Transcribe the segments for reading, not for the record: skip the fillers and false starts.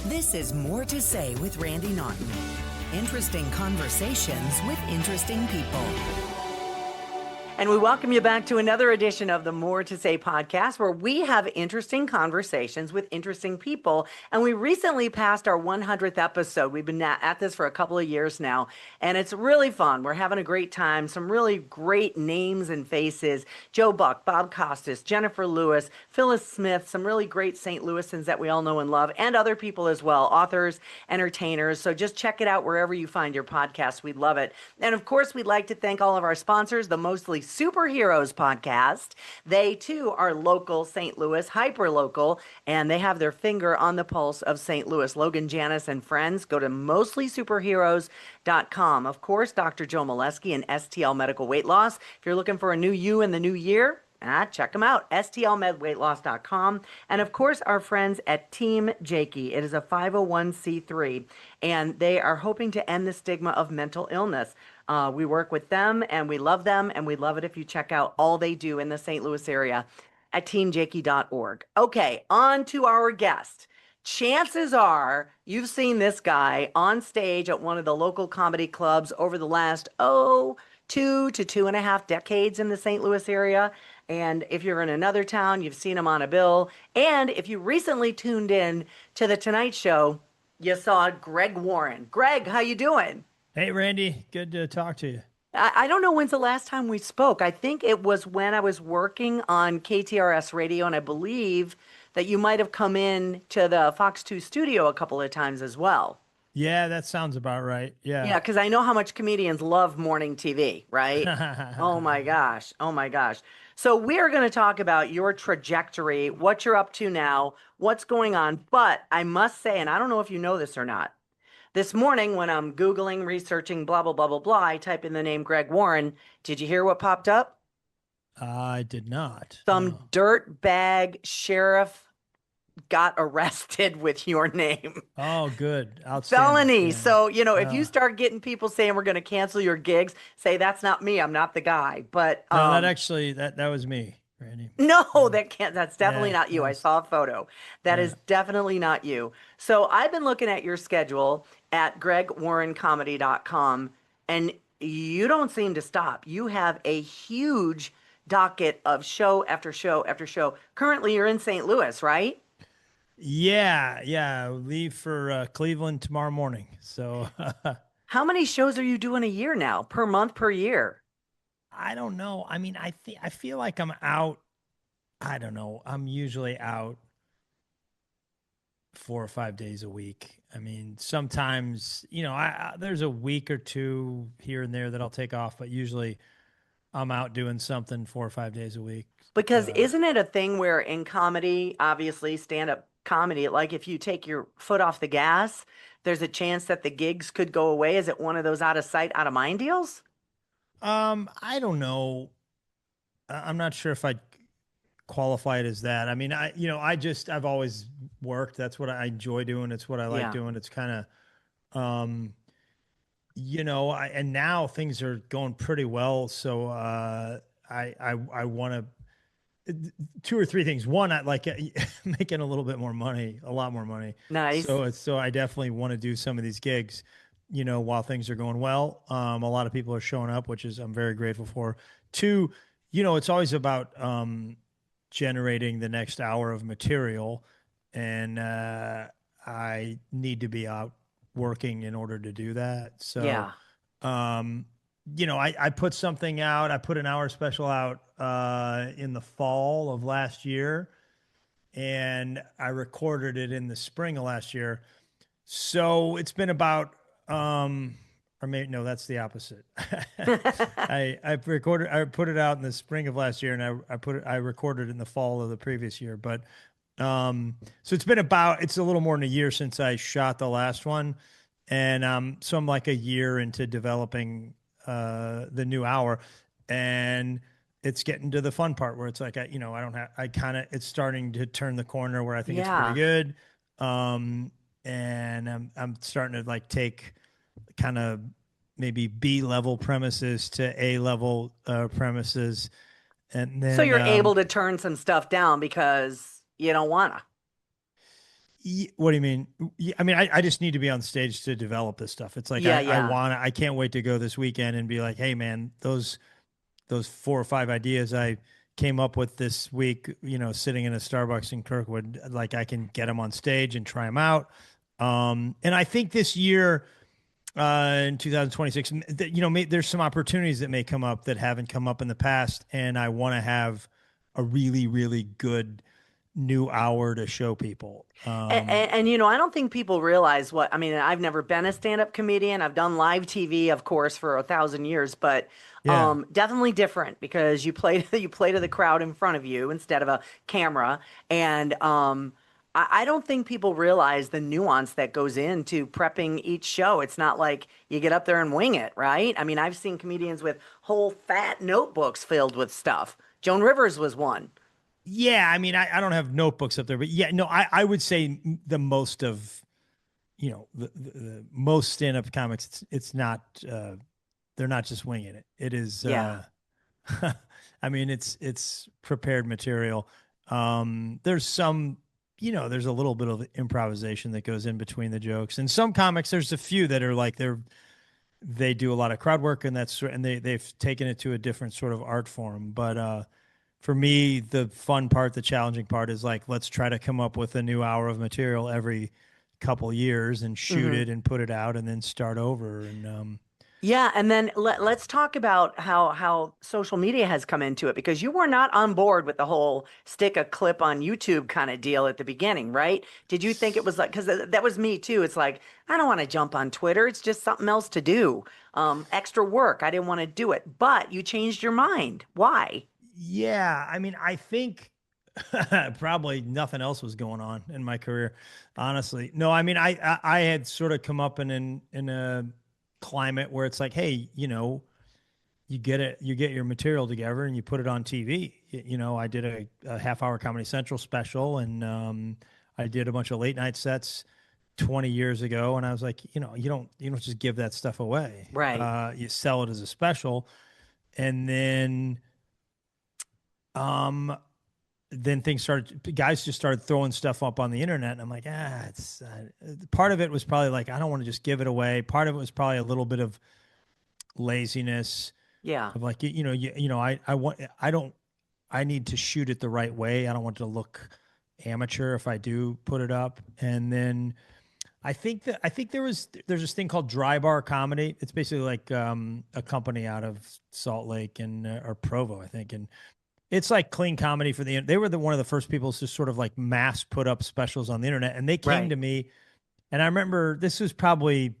This is More to Say with Randy Naughton. Interesting conversations with interesting people. And we welcome you back to another edition of the More to Say podcast, where we have interesting conversations with interesting people. And we recently passed our 100th episode. We've been at this for a couple of years now, and it's really fun. We're having a great time. Some really great names and faces. Joe Buck, Bob Costas, Jennifer Lewis, Phyllis Smith, some really great St. Louisans that we all know and love, and other people as well, authors, entertainers. So just check it out wherever you find your podcast. We'd love it. And of course, we'd like to thank all of our sponsors, the Mostly Superheroes podcast. They too are local St. Louis, hyper local, and they have their finger on the pulse of St. Louis. Logan, Janice, and friends, go to mostlysuperheroes.com. Of course, Dr. Joe Molesky and STL Medical Weight Loss. If you're looking for a new you in the new year, check them out, stlmedweightloss.com. And of course, our friends at Team Jakey. It is a 501c3, and they are hoping to end the stigma of mental illness. We work with them, and we love them, and we'd love it if you check out all they do in the St. Louis area at teamjakey.org. Okay, on to our guest. Chances are you've seen this guy on stage at one of the local comedy clubs over the last, 2 to 2.5 decades in the St. Louis area. And if you're in another town, you've seen him on a bill. And if you recently tuned in to The Tonight Show, you saw Greg Warren. Greg, how you doing? Hey, Randy. Good to talk to you. I don't know when's the last time we spoke. I think it was when I was working on KTRS radio, and I believe that you might have come in to the Fox 2 studio a couple of times as well. Yeah, that sounds about right. Yeah. Yeah, because I know how much comedians love morning TV, right? Oh my gosh. Oh my gosh. So we're going to talk about your trajectory, what you're up to now, what's going on. But I must say, and I don't know if you know this or not, this morning when I'm Googling, researching, blah, blah, blah, blah, blah, I type in the name Greg Warren. Did you hear what popped up? I did not. Some dirtbag sheriff got arrested with your name. Oh, good. Felony. Yeah. So, if you start getting people saying we're going to cancel your gigs, say that's not me. I'm not the guy. But no, that was me, Randy. No, that's definitely not you. I Yes. saw a photo. That is definitely not you. So I've been looking at your schedule at gregwarrencomedy.com, and you don't seem to stop. You have a huge docket of show after show after show. Currently, you're in St. Louis, right? Yeah. Leave for Cleveland tomorrow morning. So How many shows are you doing a year now? Per month, per year? I don't know. I mean, I feel like I'm out. I don't know. I'm usually out 4 or 5 days a week. I mean, sometimes, there's a week or two here and there that I'll take off, but usually I'm out doing something 4 or 5 days a week. Because isn't it a thing where in comedy, obviously stand-up comedy, like if you take your foot off the gas, there's a chance that the gigs could go away? Is it one of those out of sight, out of mind deals? I don't know. I'm not sure if I'd qualify it as that. I mean, I've always worked. That's what I enjoy doing. It's what I like doing. It's kind of, and now things are going pretty well. So, I want to, 2 or 3 things. One, I like making a little bit more money, a lot more money. Nice. So I definitely want to do some of these gigs, while things are going well. A lot of people are showing up, which I'm very grateful for. 2, it's always about generating the next hour of material, and I need to be out working in order to do that. So, yeah. I put something out. I put an hour special out in the fall of last year, and I recorded it in the spring of last year. So it's been about, or maybe, no, that's the opposite. I put it out in the spring of last year, and I recorded it in the fall of the previous year. But so it's a little more than a year since I shot the last one, and so I'm like a year into developing the new hour, and it's getting to the fun part where it's like it's starting to turn the corner where I think it's pretty good, and I'm starting to like take kind of maybe B level premises to A level premises, and then So you're able to turn some stuff down because you don't wanna. What do you mean? I mean, I just need to be on stage to develop this stuff. It's like Yeah, I yeah. want to, I can't wait to go this weekend and be like, hey man, those 4 or 5 ideas I came up with this week, sitting in a Starbucks in Kirkwood, like I can get them on stage and try them out. And I think this year, in 2026, there's some opportunities that may come up that haven't come up in the past, and I want to have a really, really good new hour to show people. I don't think people realize what, I mean, I've never been a stand-up comedian. I've done live TV, of course, for 1,000 years, but Yeah. definitely different because you play you play to the crowd in front of you instead of a camera. And I don't think people realize the nuance that goes into prepping each show. It's not like you get up there and wing it, right? I mean, I've seen comedians with whole fat notebooks filled with stuff. Joan Rivers was one. Yeah, I mean, I don't have notebooks up there, but yeah, no, I would say the most of, the most stand-up comics, it's not, they're not just winging it. It is, Yeah. I mean, it's prepared material. There's some, there's a little bit of improvisation that goes in between the jokes. And some comics, there's a few that are like they do a lot of crowd work, and they've taken it to a different sort of art form. But for me, the fun part, the challenging part is like, let's try to come up with a new hour of material every couple years and shoot Hmm. it and put it out and then start over. And Yeah, and then let's talk about how social media has come into it because you were not on board with the whole stick a clip on YouTube kind of deal at the beginning, right? Did you think it was like because that was me too. It's like I don't want to jump on Twitter. It's just something else to do. Extra work. I didn't want to do it, but you changed your mind. Why? yeah, I mean, I think probably nothing else was going on in my career, honestly. No, I mean, I had sort of come up in a climate where it's like, hey, you get your material together and you put it on TV. I did a half hour Comedy Central special, and I did a bunch of late night sets 20 years ago, and I was like, you don't just give that stuff away. Right. You sell it as a special, and um then things started, guys just started throwing stuff up on the internet, and I'm like, it's part of it was probably like, I don't want to just give it away. Part of it was probably a little bit of laziness Yeah. of like, I don't, I need to shoot it the right way. I don't want it to look amateur if I do put it up. And then I think there's this thing called Dry Bar Comedy. It's basically like a company out of Salt Lake and or Provo, I think, and it's like clean comedy for the. They were one of the first people to sort of like mass put up specials on the internet, and they came Right. to me, and I remember this was probably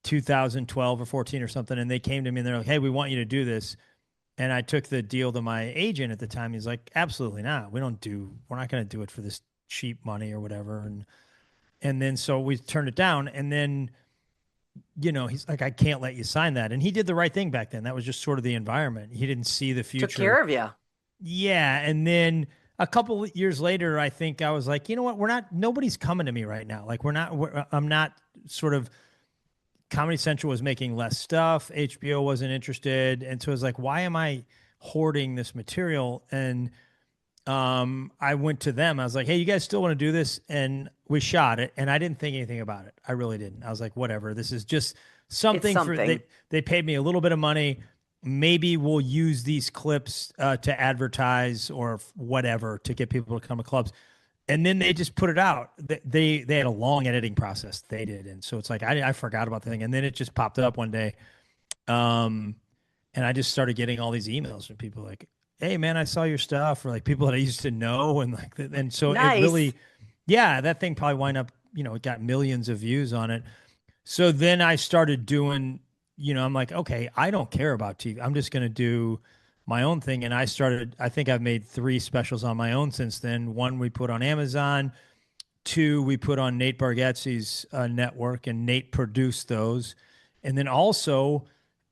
2012 or 14 or something, and they came to me and they're like, "Hey, we want you to do this," and I took the deal to my agent at the time. He's like, "Absolutely not. We're not going to do it for this cheap money or whatever," and then so we turned it down, and then he's like, "I can't let you sign that," and he did the right thing back then. That was just sort of the environment. He didn't see the Took future. care of you. Yeah, and then a couple of years later, I think I was like, you know what? Nobody's coming to me right now. Like I'm not sort of. Comedy Central was making less stuff. HBO wasn't interested, and so I was like, why am I hoarding this material? And I went to them. I was like, hey, you guys still want to do this? And we shot it, and I didn't think anything about it. I really didn't. I was like, whatever. This is just It's something for something. they paid me a little bit of money. Maybe we'll use these clips to advertise or whatever to get people to come to clubs. And then they just put it out. They had a long editing process. They did, and so it's like I forgot about the thing, and then it just popped up one day. Um, and I just started getting all these emails from people like, "Hey, man, I saw your stuff," or like people that I used to know, and like, and so it Nice. really, yeah, that thing probably wind up, it got millions of views on it. So then I started doing, I'm like, okay, I don't care about TV. I'm just going to do my own thing. And I think I've made 3 specials on my own since then. One we put on Amazon, 2 we put on Nate Bargatze's network, and Nate produced those. And then also,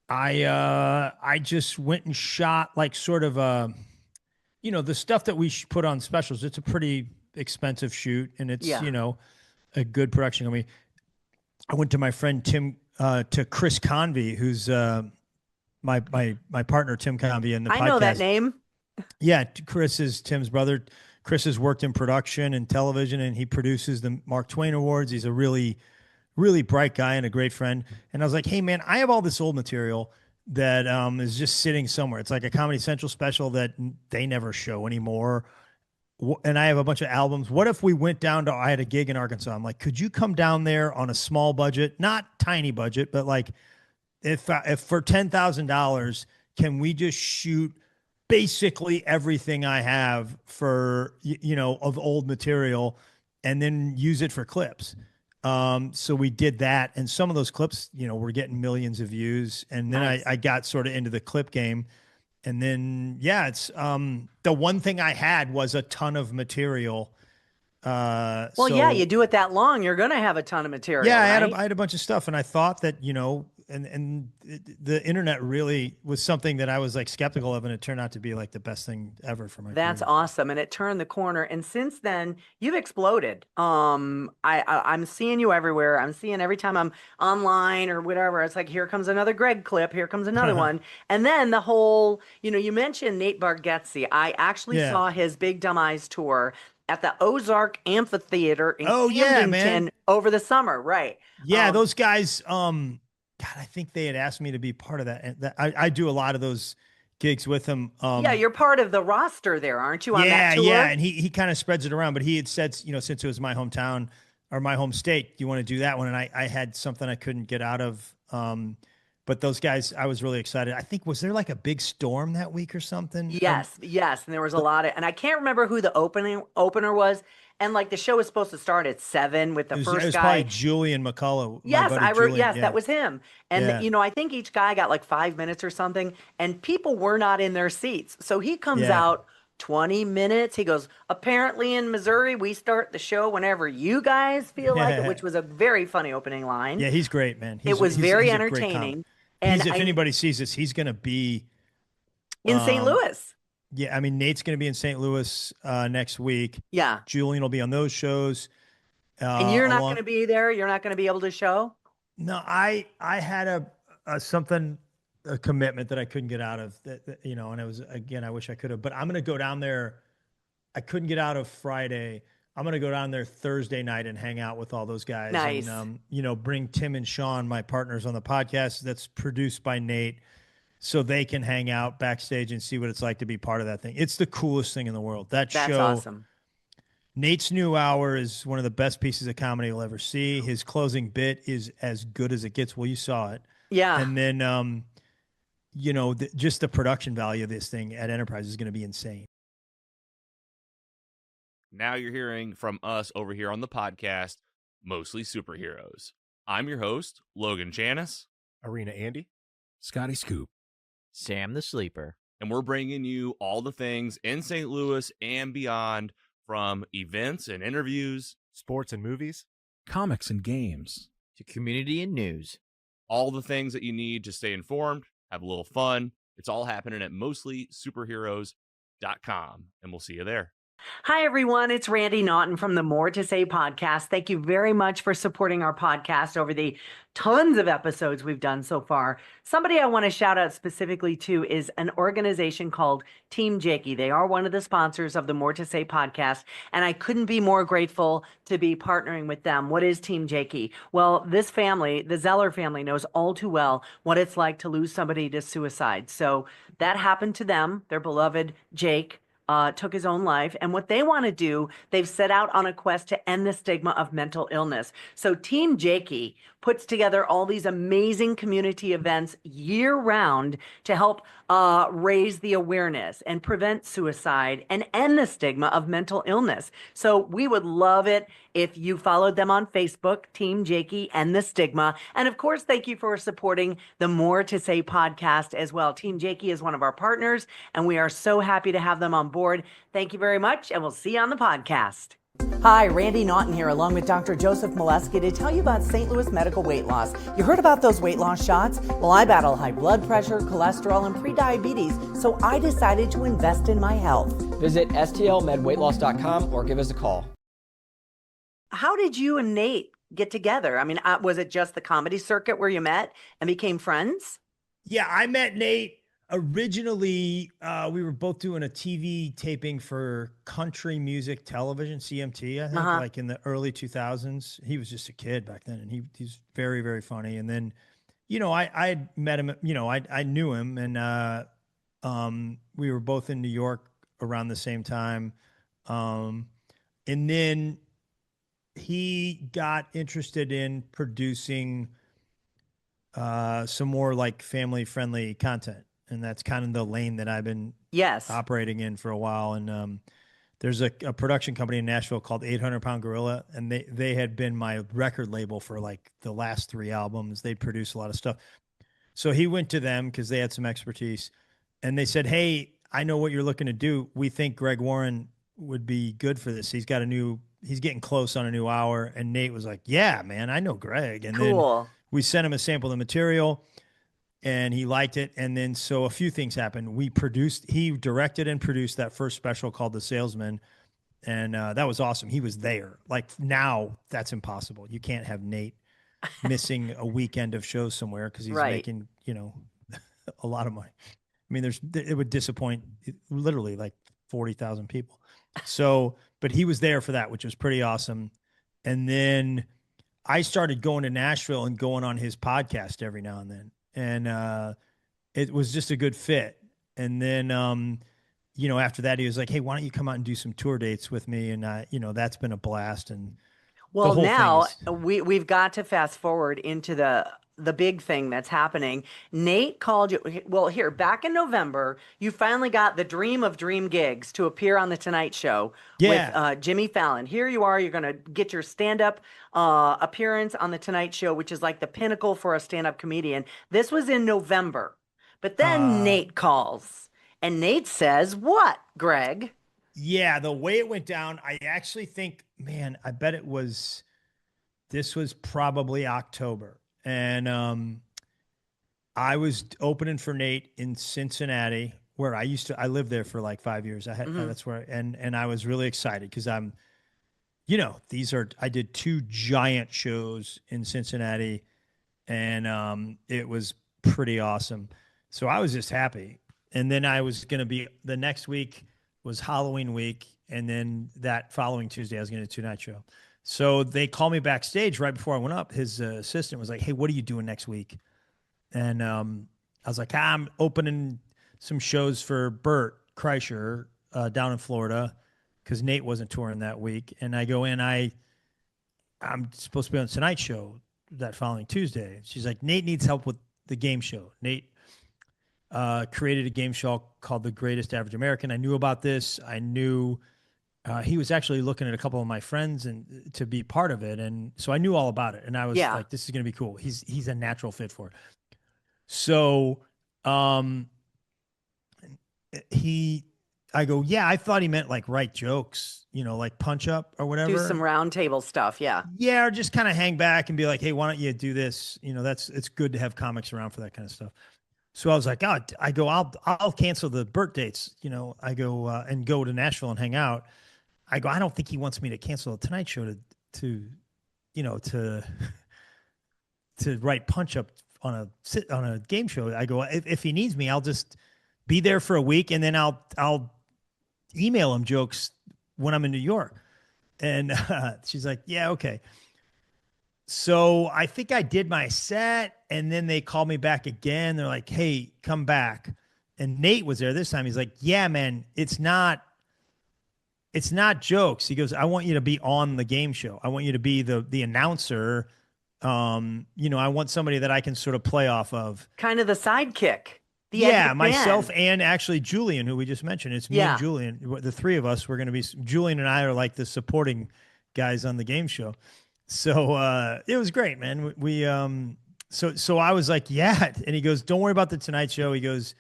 I just went and shot like sort of the stuff that we put on specials. It's a pretty expensive shoot, and it's Yeah. a good production company. I went to my friend Tim, to Chris Convey, who's my partner Tim Convey in the I know that podcast. name. Yeah, Chris is Tim's brother. Chris has worked in production and television, and he produces the Mark Twain Awards. He's a really, really bright guy and a great friend. And I was like, hey, man, I have all this old material that is just sitting somewhere. It's like a Comedy Central special that they never show anymore. And I have a bunch of albums. What if we went down to, I had a gig in Arkansas. I'm like, could you come down there on a small budget, not tiny budget, but like if for $10,000, can we just shoot basically everything I have for, of old material and then use it for clips? So we did that. And some of those clips, were getting millions of views. And then Nice. I got sort of into the clip game. And then, it's the one thing I had was a ton of material. Well, yeah, you do it that long, you're going to have a ton of material, yeah, right? I had a bunch of stuff, and I thought that, and the internet really was something that I was like skeptical of, and it turned out to be like the best thing ever for my That's career. awesome. And it turned the corner. And since then, you've exploded. I'm seeing you everywhere. I'm seeing every time I'm online or whatever. It's like, here comes another Greg clip. Here comes another one. And then the whole, you mentioned Nate Bargatze. I actually Yeah. saw his Big Dumb Eyes tour at the Ozark Amphitheater in Oh yeah, Camdenton man. over the summer. Right. Yeah, those guys. God, I think they had asked me to be part of that. And I do a lot of those gigs with him. Yeah, you're part of the roster there, aren't you, on that Yeah, tour? yeah, and he kind of spreads it around. But he had said, since it was my hometown or my home state, do you want to do that one? And I had something I couldn't get out of. But those guys, I was really excited. I think, was there like a big storm that week or something? Yes, yes, and there was a lot of, and I can't remember who the opener was. And like the show was supposed to start at 7 with the It first was guy. probably Julian McCullough, my Yes, buddy I wrote. Julian. Yes, Yeah, that was him. And yeah, I think each guy got like 5 minutes or something, and people were not in their seats. So he comes yeah, out 20 minutes. He goes, apparently in Missouri, we start the show whenever you guys feel like it, which was a very funny opening line. yeah. He's great, man. It was very he's a great comic. entertaining. And If I anybody sees this, he's going to be. in St. Louis. Yeah, I mean, Nate's going to be in St. Louis next week. Yeah. Julian will be on those shows. And you're not going to be there. You're not going to be able to show. No, I had a commitment that I couldn't get out of that, and it was, again, I wish I could have, but I'm going to go down there. I couldn't get out of Friday. I'm going to go down there Thursday night and hang out with all those guys. Nice. And, bring Tim and Sean, my partners on the podcast that's produced by Nate, so they can hang out backstage and see what it's like to be part of that thing. It's the coolest thing in the world. That's show. Awesome. Nate's new hour is one of the best pieces of comedy you'll ever see. His closing bit is as good as it gets. Well, you saw it. Yeah. And then, just the production value of this thing at Enterprise is going to be insane. Now you're hearing from us over here on the podcast, Mostly Superheroes. I'm your host, Logan Janis. Arena Andy. Scotty Scoop. Sam the Sleeper. And we're bringing you all the things in St. Louis and beyond, from events and interviews, Sports and movies. Comics and games. To community and news. all the things that you need to stay informed, have a little fun. It's all happening at mostlysuperheroes.com, and we'll see you there. Hi, everyone. It's Randy Naughton from the More to Say podcast. Thank you very much for supporting our podcast over the tons of episodes we've done so far. Somebody I want to shout out specifically to is an organization called Team Jakey. They are one of the sponsors of the More to Say podcast, and I couldn't be more grateful to be partnering with them. What is Team Jakey? Well, this family, the Zeller family, knows all too well what it's like to lose somebody to suicide. So that happened to them. Their beloved Jake took his own life. And what they want to do, they've set out on a quest to end the stigma of mental illness. So Team Jakey puts together all these amazing community events year round to help raise the awareness and prevent suicide and end the stigma of mental illness. So we would love it if you followed them on Facebook, Team Jakey and the Stigma. And of course, thank you for supporting the More to Say podcast as well. Team Jakey is one of our partners, and we are so happy to have them on board. Thank you very much, and we'll see you on the podcast. Hi, Randy Naughton here, along with Dr. Joseph Molesky, to tell you about St. Louis Medical Weight Loss. You heard about those weight loss shots? Well, I battle high blood pressure, cholesterol, and prediabetes, so I decided to invest in my health. Visit stlmedweightloss.com or give us a call. How did you and Nate get together? I mean, was it just the comedy circuit where you met and became friends? Yeah, I met Nate Originally, we were both doing a TV taping for Country Music Television, CMT, I think, Uh-huh. like in the early 2000s. He was just a kid back then, and he's very, very funny. And then, I had met him, I knew him, and we were both in New York around the same time. And then he got interested in producing some more like family friendly content. And that's kind of the lane that I've been Yes. operating in for a while. And there's a production company in Nashville called 800 Pound Gorilla, and they had been my record label for like the last 3 albums. They produce a lot of stuff. So he went to them because they had some expertise, and they said, "Hey, I know what you're looking to do. We think Greg Warren would be good for this. He's getting close on a new hour." And Nate was like, "Yeah, man, I know Greg." And then Cool. we sent him a sample of the material, and he liked it. And then so a few things happened. He directed and produced that first special called The Salesman. And that was awesome. He was there. Like now, that's impossible. You can't have Nate missing a weekend of shows somewhere because he's Right. making, a lot of money. I mean, it would disappoint literally like 40,000 people. So, but he was there for that, which was pretty awesome. And then I started going to Nashville and going on his podcast every now and then. And it was just a good fit. And then, after that, he was like, "Hey, why don't you come out and do some tour dates with me?" And, that's been a blast. And Well, whole now thing we've got to fast forward into the big thing that's happening. Nate called you. Well, here back in November, you finally got the dream of dream gigs to appear on the Tonight Show with Jimmy Fallon. Here you are. You're going to get your stand-up appearance on the Tonight Show, which is like the pinnacle for a stand-up comedian. This was in November, but then Nate calls, and Nate says, "What, Greg?" Yeah, the way it went down, I actually think, man, I bet this was probably October. And I was opening for Nate in Cincinnati, where I lived there for like 5 years. That's where, and I was really excited because I did 2 giant shows in Cincinnati, and it was pretty awesome. So I was just happy. And then I was going to be, the next week was Halloween week. And then that following Tuesday, I was going to do Tonight Show. So they called me backstage right before I went up. His assistant was like, "Hey, what are you doing next week?" And I was like, "I'm opening some shows for Bert Kreischer down in Florida because Nate wasn't touring that week." And I go in, I'm supposed to be on the Tonight Show that following Tuesday. She's like, "Nate needs help with the game show." Nate created a game show called The Greatest Average American. I knew about this. I knew he was actually looking at a couple of my friends and to be part of it. And so I knew all about it. And I was like, this is going to be cool. He's a natural fit for it. So I go, "Yeah, I thought he meant like write jokes, like punch up or whatever. Do some round table stuff. Yeah. Yeah. Or just kind of hang back and be like, "Hey, why don't you do this?" It's good to have comics around for that kind of stuff. So I was like, I'll cancel the Burt dates. I go and go to Nashville and hang out. I go, I don't think he wants me to cancel the Tonight Show to write punch up on a game show. I go, if he needs me, I'll just be there for a week, and then I'll email him jokes when I'm in New York. And she's like, "Yeah, okay." So I think I did my set, and then they called me back again. They're like, "Hey, come back." And Nate was there this time. He's like, "Yeah, man, it's not jokes." He goes, "I want you to be on the game show. I want you to be the announcer. I want somebody that I can sort of play off of." Kind of the sidekick. Myself and actually Julian, who we just mentioned. It's me and Julian. The 3 of us, we're going to be, Julian and I are like the supporting guys on the game show. So it was great, man. So I was like, "Yeah." And he goes, "Don't worry about the Tonight Show." He goes,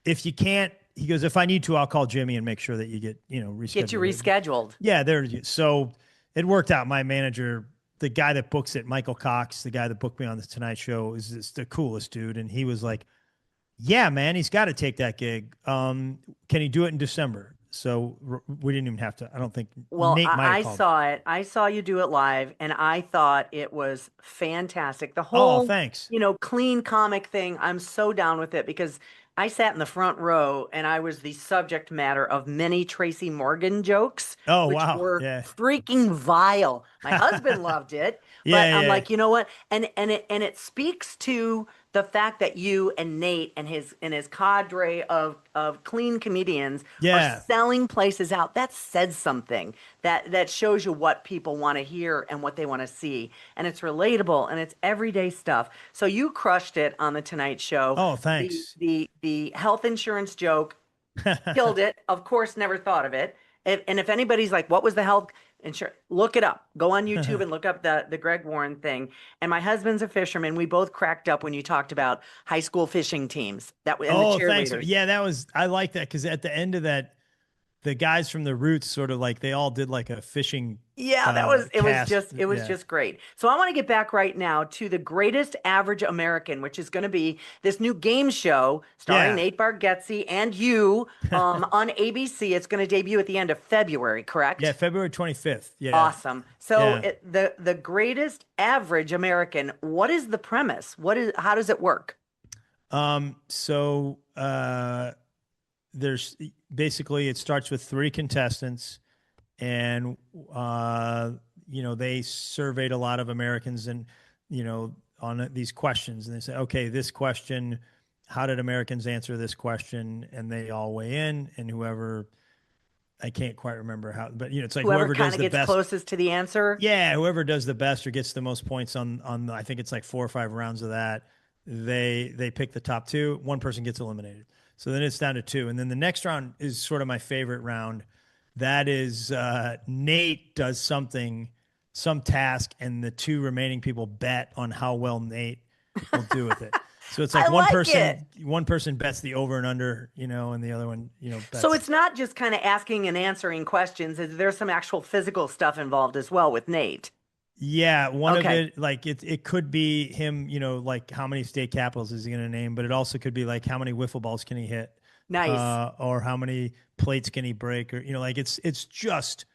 "If you can't," he goes, "if I need to, I'll call Jimmy and make sure that you get, rescheduled." Get you rescheduled. Yeah, so it worked out. My manager, the guy that books it, Michael Cox, the guy that booked me on the Tonight Show, is the coolest dude. And he was like, "Yeah, man, he's got to take that gig. Can he do it in December?" So we didn't even have to. I don't think. Well, Nate I saw it. I saw you do it live, and I thought it was fantastic. The whole, thanks. clean comic thing. I'm so down with it because I sat in the front row and I was the subject matter of many Tracy Morgan jokes, Oh, which wow. were Yeah. freaking vile. My husband loved it, but Yeah. I'm Yeah. like, you know what? And it speaks to the fact that you and Nate and his cadre of clean comedians are Yeah. selling places out. That says something. That shows you what people want to hear and what they want to see. And it's relatable and it's everyday stuff. So you crushed it on the Tonight Show. Oh, The thanks. the health insurance joke killed it. Of course, never thought of it. And if anybody's like, what was the health insurance? Look it up. Go on YouTube and look up the Greg Warren thing. And my husband's a fisherman. We both cracked up when you talked about high school fishing teams and the Oh, thanks. cheerleaders. Yeah, I like that because at the end of that, the guys from the Roots sort of like they all did like a fishing Yeah, it was cast. just great. So I want to get back right now to the greatest average American, which is going to be this new game show starring Yeah. Nate Bargatze and you on ABC. It's going to debut at the end of February, correct? Yeah, February 25th. Yeah. Awesome. So Yeah. the greatest average American, what is the premise? How does it work? So there's basically it starts with 3 contestants, and they surveyed a lot of Americans, and on these questions, and they say, okay, this question, how did Americans answer this question? And they all weigh in, and whoever, I can't quite remember how, but it's like Whoever whoever kind does of the gets best. closest to the answer. Yeah, whoever does the best or gets the most points on I think it's like 4 or 5 rounds of that, they pick the top 2. One person gets eliminated. So then it's down to 2. And then the next round is sort of my favorite round. That is Nate does some task, and the 2 remaining people bet on how well Nate will do with it. So it's like I like it. one person bets the over and under, and the other one, bets. So it's not just kind of asking and answering questions. There's some actual physical stuff involved as well with Nate. Yeah, one of Okay. it, like it could be him, like how many state capitals is he going to name, but it also could be like how many wiffle balls can he hit, Nice. or how many plates can he break, or like it's just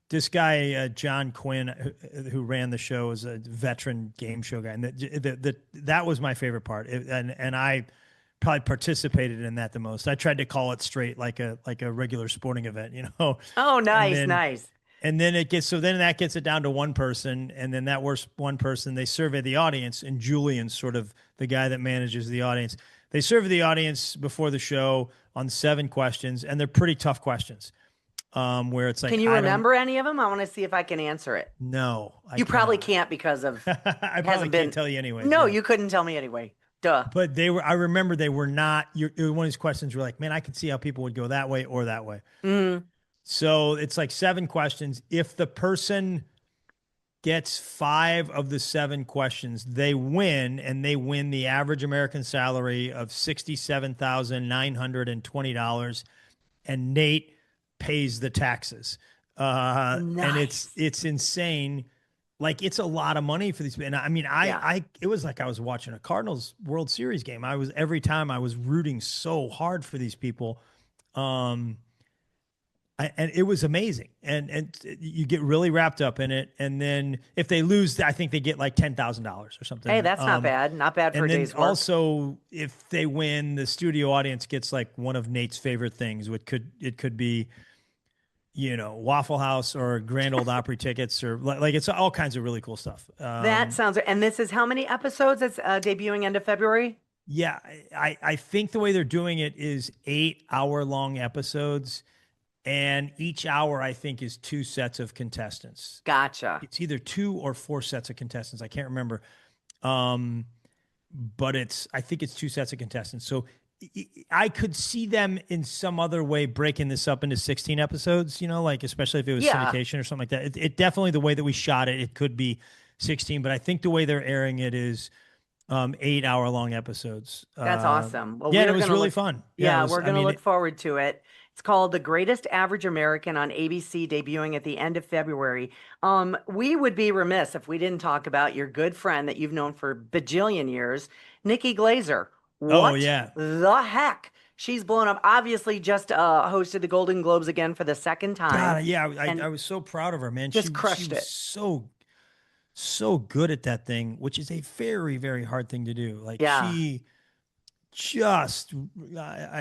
this guy John Quinn, who ran the show, is a veteran game show guy, and that was my favorite part, and I probably participated in that the most. I tried to call it straight like a regular sporting event, Oh, nice, then- nice. And then that gets it down to one person, and then that worst one person, they survey the audience, and Julian's sort of the guy that manages the audience. They survey the audience before the show on 7 questions, and they're pretty tough questions. Where it's like, Can you remember any of them? I want to see if I can answer it. No, You probably can't because of I probably can't tell you anyway. No, yeah. you couldn't tell me anyway. Duh. But I remember they were not. One of these questions were like, man, I could see how people would go that way or that way. Mm. So it's like 7 questions. If the person gets 5 of the 7 questions, they win, and they win the average American salary of $67,920, and Nate pays the taxes. And it's insane. Like, it's a lot of money for these. And I mean, it was like I was watching a Cardinals World Series game. Every time I was rooting so hard for these people. And it was amazing, and you get really wrapped up in it. And then if they lose, I think they get like $10,000 or something. Hey, that's not bad. Not bad for a And then day's work. also, if they win, the studio audience gets like one of Nate's favorite things. It could be, Waffle House or Grand Ole Opry tickets, or like it's all kinds of really cool stuff. That sounds. And this is how many episodes? It's debuting end of February. Yeah, I think the way they're doing it is 8-hour-long episodes. And each hour, I think, is 2 sets of contestants. Gotcha. It's either 2 or 4 sets of contestants. I can't remember. But I think it's 2 sets of contestants. So I could see them in some other way breaking this up into 16 episodes, like especially if it was syndication or something like that. It definitely, the way that we shot it, it could be 16. But I think the way they're airing it is 8-hour-long episodes. That's awesome. Well, it was really fun. Yeah, we're going to look forward to it. It's called The Greatest Average American on ABC, debuting at the end of February. We would be remiss if we didn't talk about your good friend that you've known for bajillion years, Nikki Glazer. What the heck? She's blown up. Obviously, just hosted the Golden Globes again for the second time. God, yeah, I was so proud of her, man. Just crushed it. So good at that thing, which is a very, very hard thing to do. Like just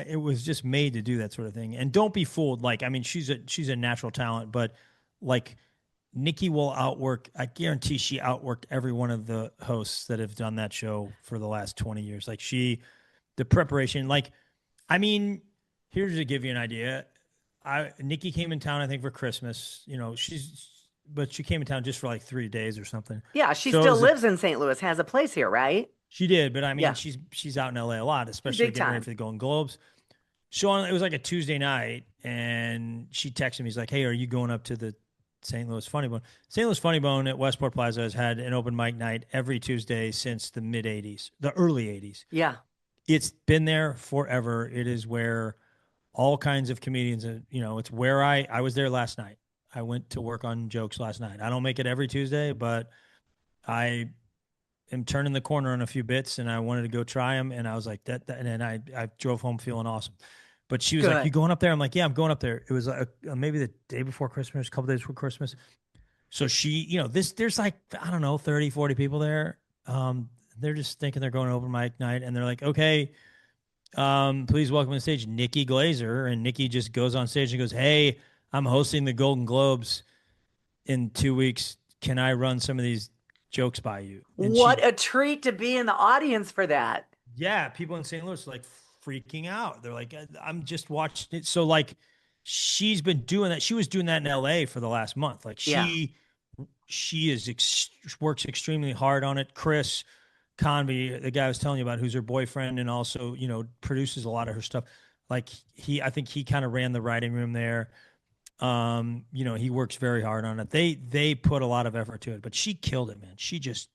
it was just made to do that sort of thing. And don't be fooled. Like, I mean, she's a natural talent, but like Nikki will outwork. I guarantee she outworked every one of the hosts that have done that show for the last 20 years. Like the preparation. Like, I mean, here's to give you an idea. Nikki came in town, I think, for Christmas. You know, but she came in town just for like 3 days or something. Yeah, she So it still was lives in St. Louis, has a place here, right? she did, but I mean, Yeah. she's out in LA a lot, especially Big getting time. ready for the Golden Globes. So it was like a Tuesday night, and she texted me. He's like, "Hey, are you going up to the St. Louis Funny Bone?" St. Louis Funny Bone at Westport Plaza has had an open mic night every Tuesday since the mid '80s, the early '80s. Yeah. It's been there forever. It is where all kinds of comedians, you know, it's where I was there last night. I went to work on jokes last night. I don't make it every Tuesday, but I am turning the corner on a few bits, and I wanted to go try them. And I was like, and then I drove home feeling awesome. But she was like, Good. "You going up there?" I'm like, "Yeah, I'm going up there." It was maybe the day before Christmas, a couple days before Christmas. So she, you know, there's like, I don't know, 30, 40 people there. They're just thinking they're going to open mic night, and they're like, "Okay, please welcome to the stage Nikki Glazer." And Nikki just goes on stage and goes, "Hey, I'm hosting the Golden Globes in 2 weeks. Can I run some of these jokes by you?" And What a treat to be in the audience for that. yeah, people in St. Louis are like freaking out. They're like, "I'm just watching it." So like, she's been doing that. She was doing that in LA for the last month. Like Yeah. she works extremely hard on it. Chris Convey, the guy I was telling you about, who's her boyfriend and also, you know, produces a lot of her stuff. Like I think he kind of ran the writing room there. You know, he works very hard on it. They put a lot of effort to it, but she killed it, man. She just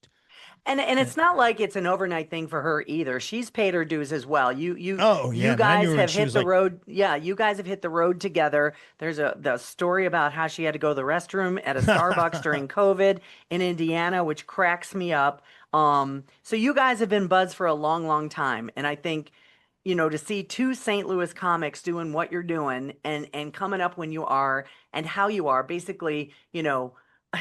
And it's not like it's an overnight thing for her either. She's paid her dues as well. You Oh, yeah, you man. I knew guys her when have she hit was the like- road. Yeah, you guys have hit the road together. There's the story about how she had to go to the restroom at a Starbucks during COVID in Indiana, which cracks me up. So you guys have been buds for a long, long time. And I think, you know, to see two St. Louis comics doing what you're doing and coming up when you are and how you are, basically, you know,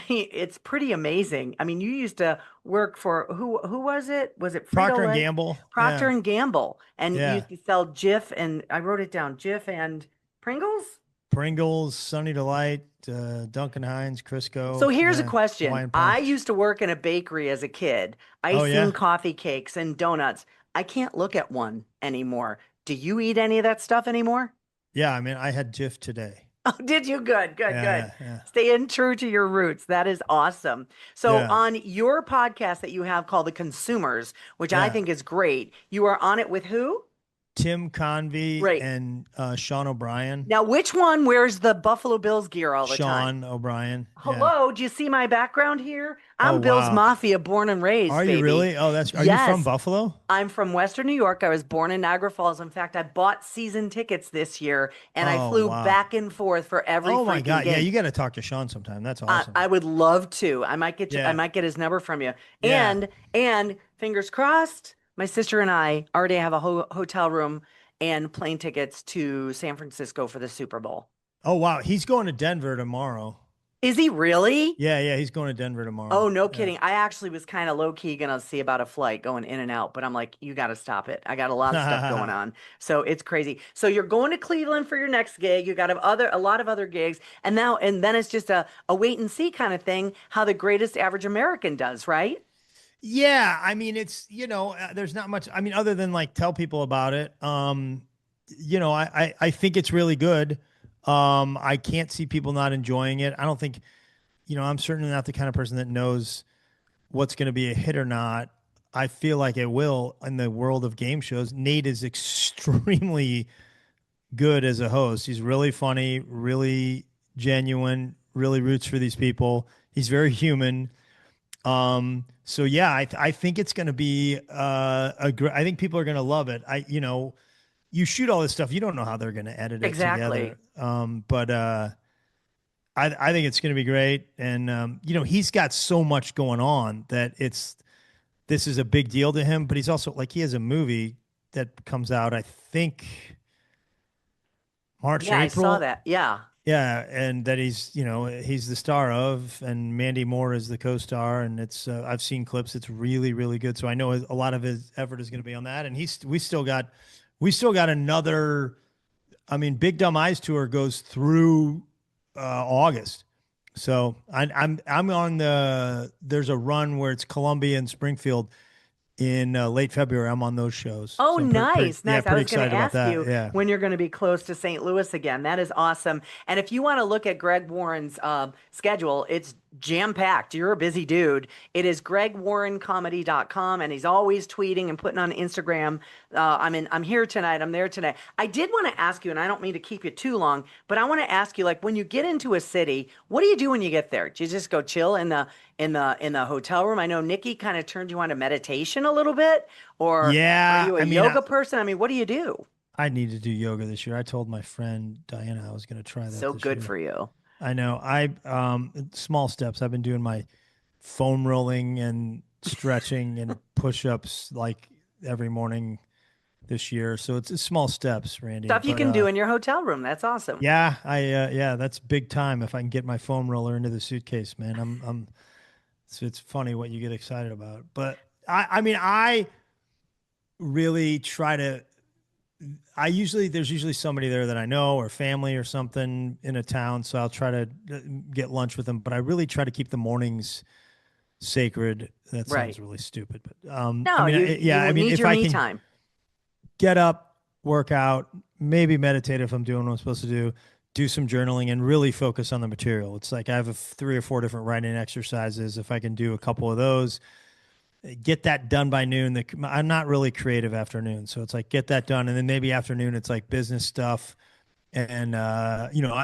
it's pretty amazing. I mean, you used to work for who was it? Was it Procter and Frito-Lay? Gamble. Procter Yeah. and Gamble, and you Yeah. used to sell Jif, and I wrote it down, Jif and Pringles. Pringles, Sunny Delight, Duncan Hines, Crisco. So here's a yeah, question. Hawaiian I Punch. used to work in a bakery as a kid, Oh, icing yeah? coffee cakes and donuts. I can't look at one anymore. Do you eat any of that stuff anymore? Yeah, I mean, I had Jif today. Oh, did you? Good, good, Yeah, good. yeah. Staying true to your roots. That is awesome. So Yeah. on your podcast that you have called The Consumers, which I Yeah. think is great, you are on it with who? Tim Convey Right. and Sean O'Brien. Now, which one wears the Buffalo Bills gear all the time? Sean O'Brien. Yeah. Hello, do you see my background here? I'm Oh, Bills wow. Mafia, born and raised. Are you baby. really? Oh, are you from Yes. Buffalo? I'm from Western New York. I was born in Niagara Falls. In fact, I bought season tickets this year, and I Oh, flew wow. back and forth for every Oh my freaking God. game. Yeah, you got to talk to Sean sometime. That's awesome. I would love to. I might get you, Yeah. I might get his number from you. Yeah. And fingers crossed, my sister and I already have a hotel room and plane tickets to San Francisco for the Super Bowl. Oh, wow. He's going to Denver tomorrow. Is he really? Yeah, he's going to Denver tomorrow. Oh, no Yeah. kidding. I actually was kind of low key gonna see about a flight going in and out, but I'm like, you got to stop it. I got a lot of stuff going on. So it's crazy. So you're going to Cleveland for your next gig. You got a lot of other gigs. And then it's just a wait and see kind of thing, how the greatest average American does, right? Yeah, I mean, it's, there's not much, I mean, other than like tell people about it. I think it's really good. I can't see people not enjoying it. I don't think, I'm certainly not the kind of person that knows what's going to be a hit or not. I feel like it will in the world of game shows. Nate is extremely good as a host. He's really funny, really genuine, really roots for these people. He's very human. So yeah, I think it's going to be I think people are going to love it. You shoot all this stuff, you don't know how they're going to edit it Exactly. together. But I think it's going to be great. And he's got so much going on that this is a big deal to him. But he's also like he has a movie that comes out, I think March, Yeah, April. I saw that. Yeah. Yeah, and that he's the star of, and Mandy Moore is the co-star, and it's I've seen clips. It's really, really good. So I know a lot of his effort is going to be on that, and we still got another. I mean, Big Dumb Eyes tour goes through August, so I'm on there's a run where it's Columbia and Springfield in late February. I'm on those shows. Oh, So I'm nice. yeah, I pretty was going excited to about ask that. you Yeah. when you're going to be close to St. Louis again. That is awesome. And if you want to look at Greg Warren's schedule, it's jam-packed. You're a busy dude. It is gregwarrencomedy.com, and he's always tweeting and putting on Instagram. I'm here tonight. I'm there tonight. I did want to ask you, and I don't mean to keep you too long, but I want to ask you, like, when you get into a city, what do you do when you get there? Do you just go chill in the hotel room? I know Nikki kind of turned you on to meditation a little bit, or Yeah, are you a yoga person? I mean, what do you do? I need to do yoga this year. I told my friend Diana I was going to try that. So this good year. for you. I know. I small steps. I've been doing my foam rolling and stretching and push-ups like every morning this year. So it's small steps, Randy. Stuff you can do in your hotel room. That's awesome. Yeah, that's big time. If I can get my foam roller into the suitcase, man, it's funny what you get excited about. But I really try to. There's usually somebody there that I know or family or something in a town, so I'll try to get lunch with them. But I really try to keep the mornings sacred. That sounds really stupid, but No, you need if your I me can time. get up, work out, maybe meditate if I'm doing what I'm supposed to do some journaling, and really focus on the material. It's like I have 3 or 4 different writing exercises. If I can do a couple of those, get that done by noon. I'm not really creative afternoon, so it's like get that done, and then maybe afternoon it's like business stuff, and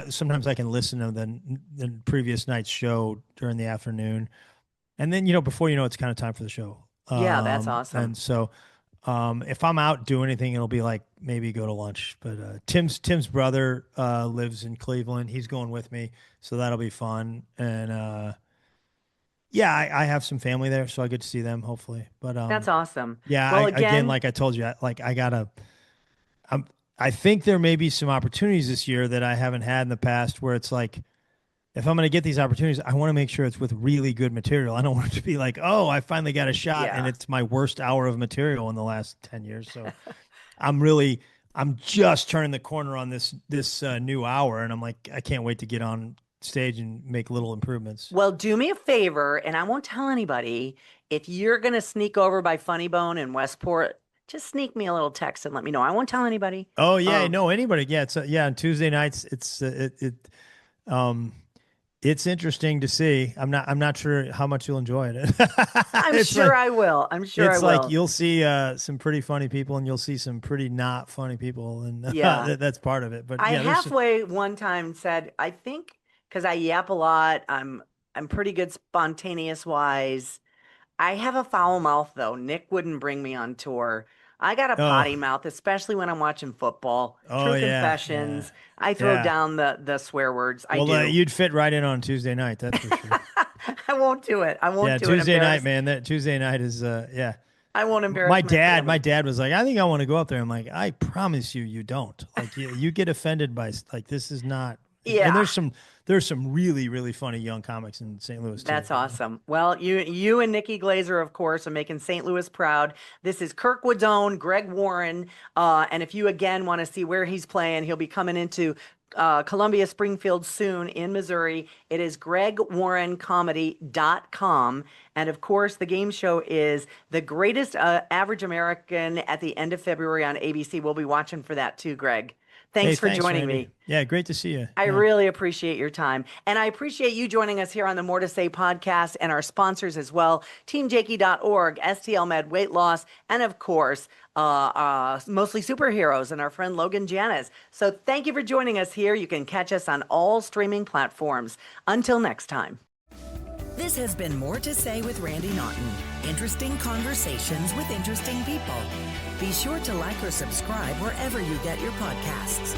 sometimes I can listen to the previous night's show during the afternoon, and then before it's kind of time for the show. Yeah, that's awesome. And so if I'm out doing anything, it'll be like maybe go to lunch. But Tim's brother lives in Cleveland. He's going with me, so that'll be fun. And yeah, I have some family there, so I get to see them hopefully. But that's awesome. Yeah, well, again, like I told you, I think there may be some opportunities this year that I haven't had in the past, where it's like, if I'm going to get these opportunities, I want to make sure it's with really good material. I don't want it to be like, oh, I finally got a shot, and it's my worst hour of material in the last 10 years. So I'm just turning the corner on this new hour, and I'm like, I can't wait to get on stage and make little improvements. Well, do me a favor, and I won't tell anybody. If you're going to sneak over by Funny Bone in Westport, just sneak me a little text and let me know. I won't tell anybody. Oh yeah, no, anybody. Yeah, it's on Tuesday nights. It's interesting to see. I'm not sure how much you'll enjoy it. I'm sure I will. It's like you'll see some pretty funny people, and you'll see some pretty not funny people, and that's part of it. But I halfway one time said, I think, because I yap a lot, I'm pretty good spontaneous wise. I have a foul mouth though. Nick wouldn't bring me on tour. I got a potty mouth, especially when I'm watching football. True confessions. Yeah. I throw down the swear words. I do. You'd fit right in on Tuesday night. That's for sure. I won't do it. I won't do it. Tuesday night, man. That Tuesday night is I won't embarrass my dad was like, I think I want to go up there. I'm like, I promise you don't. Like you get offended by like this is not. Yeah. And there's some really, really funny young comics in St. Louis too. That's awesome. Well, you and Nikki Glazer, of course, are making St. Louis proud. This is Kirkwood's own Greg Warren. And if you again want to see where he's playing, he'll be coming into Columbia Springfield soon in Missouri. It is gregwarrencomedy.com. And of course, the game show is The Greatest Average American at the end of February on ABC. We'll be watching for that too, Greg. Thanks for joining me. Yeah, great to see you. I really appreciate your time. And I appreciate you joining us here on the More to Say podcast and our sponsors as well, TeamJakey.org, STL Med Weight Loss, and of course, Mostly Superheroes and our friend Logan Janis. So thank you for joining us here. You can catch us on all streaming platforms. Until next time. This has been More to Say with Randy Naughton. Interesting conversations with interesting people. Be sure to like or subscribe wherever you get your podcasts.